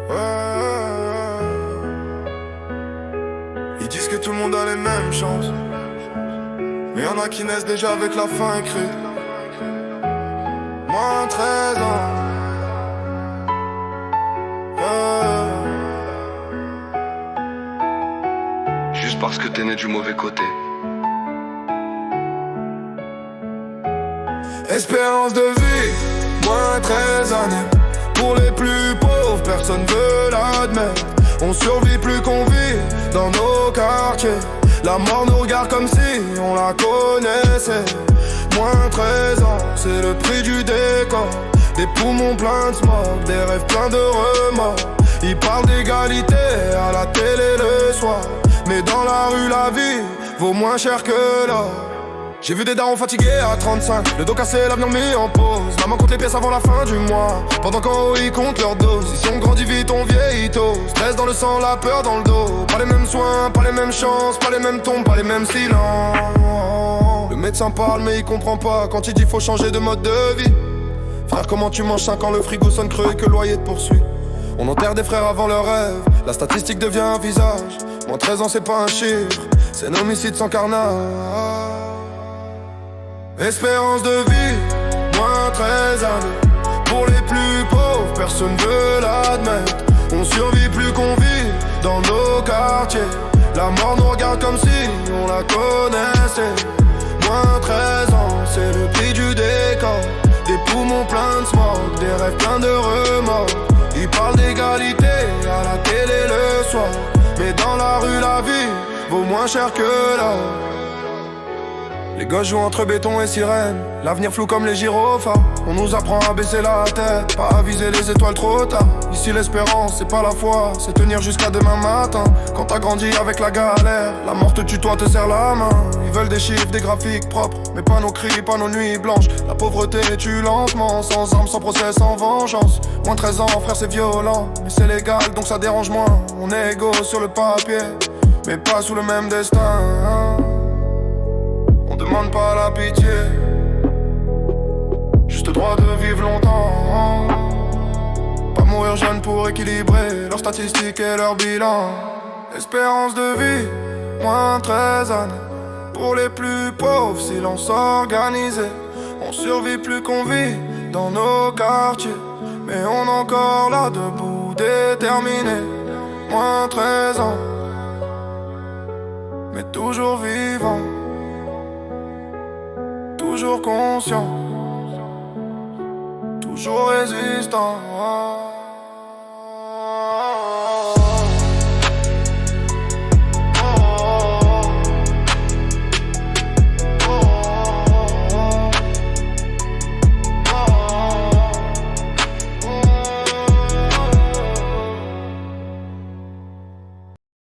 Ouais. Ils disent que tout le monde a les mêmes chances, mais y'en a qui naissent déjà avec la fin écrite. Moins 13 ans. Juste parce que t'es né du mauvais côté. Espérance de vie, moins 13 années. Pour les plus pauvres, personne veut l'admettre. On survit plus qu'on vit dans nos quartiers. La mort nous regarde comme si on la connaissait. Moins 13 ans, c'est le prix du décor. Des poumons pleins de smog, des rêves pleins de remords. Ils parlent d'égalité à la télé le soir, mais dans la rue la vie vaut moins cher que l'or. J'ai vu des darons fatigués à 35, le dos cassé, l'avenir mis en pause. Maman compte les pièces avant la fin du mois, pendant qu'en haut ils comptent leur dose. Si on grandit vite on vieillit tôt, stress dans le sang, la peur dans le dos. Pas les mêmes soins, pas les mêmes chances, pas les mêmes tons, pas les mêmes silences. Le médecin parle mais il comprend pas quand il dit faut changer de mode de vie. Frère, comment tu manges 5 quand le frigo sonne creux et que le loyer te poursuit? On enterre des frères avant leur rêve, la statistique devient un visage. Moins 13 ans c'est pas un chiffre, c'est un homicide sans carnage. Espérance de vie, moins 13 années. Pour les plus pauvres, personne veut l'admettre. On survit plus qu'on vit dans nos quartiers. La mort nous regarde comme si on la connaissait. Moins 13 ans, c'est le prix du décor. Des poumons pleins de smog, des rêves pleins de remords. Ils parlent d'égalité à la télé le soir, mais dans la rue la vie vaut moins cher que l'or. Les gosses jouent entre béton et sirène, l'avenir flou comme les gyrophares. On nous apprend à baisser la tête, pas à viser les étoiles trop tard. Ici l'espérance, c'est pas la foi, c'est tenir jusqu'à demain matin. Quand t'as grandi avec la galère, la mort te tutoie, te serre la main. Ils veulent des chiffres, des graphiques propres, mais pas nos cris, pas nos nuits blanches. La pauvreté tue lentement, sans armes, sans procès, sans vengeance. Moins 13 ans, frère, c'est violent, mais c'est légal, donc ça dérange moins. On est égaux sur le papier, mais pas sous le même destin. On demande pas la pitié, juste droit de vivre longtemps. Pas mourir jeune pour équilibrer leurs statistiques et leur bilan. Espérance de vie, moins 13 années. Pour les plus pauvres, silence organisé. On survit plus qu'on vit dans nos quartiers, mais on est encore là debout, déterminé. Moins 13 ans, mais toujours vivant. Toujours conscient, toujours résistant.